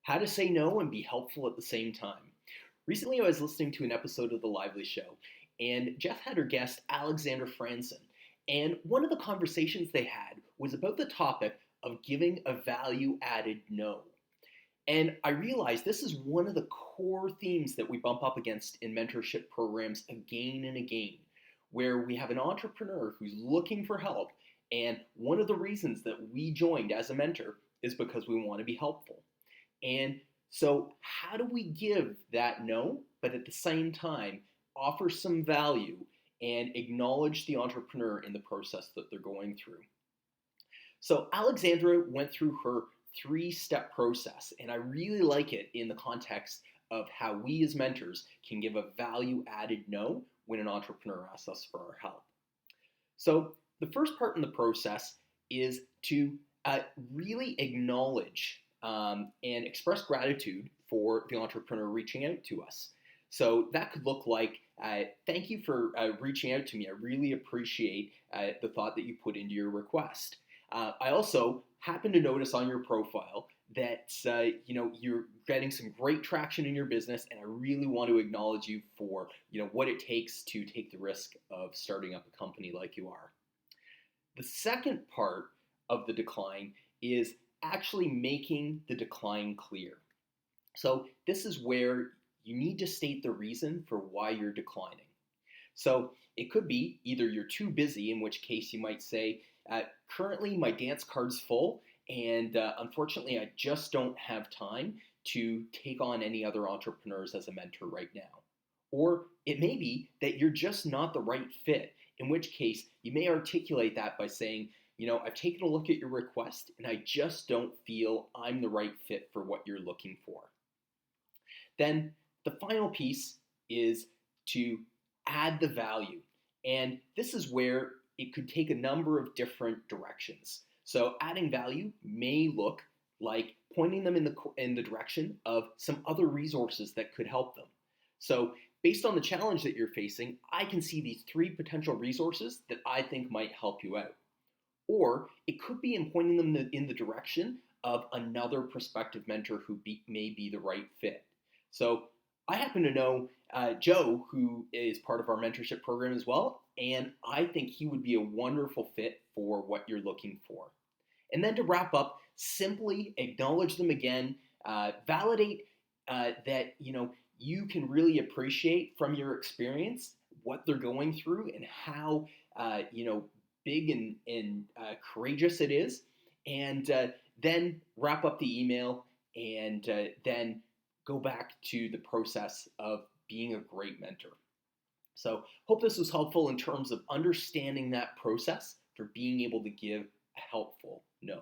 How to say no and be helpful at the same time. Recently, I was listening to an episode of The Lively Show, and Jeff had her guest, Alexandra Franson. And one of the conversations they had was about the topic of giving a value added no. And I realized this is one of the core themes that we bump up against in mentorship programs again and again, where we have an entrepreneur who's looking for help. And one of the reasons that we joined as a mentor is because we want to be helpful. And so, how do we give that no, but at the same time offer some value and acknowledge the entrepreneur in the process that they're going through? So, Alexandra went through her three-step process, and I really like it in the context of how we as mentors can give a value added no when an entrepreneur asks us for our help. So, the first part in the process is to really acknowledge and express gratitude for the entrepreneur reaching out to us. So that could look like, thank you for reaching out to me. I really appreciate the thought that you put into your request. I also happen to notice on your profile that you're getting some great traction in your business, and I really want to acknowledge you for what it takes to take the risk of starting up a company like you are. The second part of the decline is actually making the decline clear. So this is where you need to state the reason for why you're declining. So it could be either you're too busy, in which case you might say, currently my dance card's full, and unfortunately I just don't have time to take on any other entrepreneurs as a mentor right now. Or it may be that you're just not the right fit, in which case you may articulate that by saying, I've taken a look at your request and I just don't feel I'm the right fit for what you're looking for. Then the final piece is to add the value. And this is where it could take a number of different directions. So adding value may look like pointing them in the direction of some other resources that could help them. So based on the challenge that you're facing, I can see these three potential resources that I think might help you out. Or it could be in pointing them in the direction of another prospective mentor who may be the right fit. So I happen to know Joe, who is part of our mentorship program as well, and I think he would be a wonderful fit for what you're looking for. And then to wrap up, simply acknowledge them again, validate that you can really appreciate from your experience what they're going through and how big and courageous it is, and then wrap up the email and then go back to the process of being a great mentor. So hope this was helpful in terms of understanding that process for being able to give a helpful no.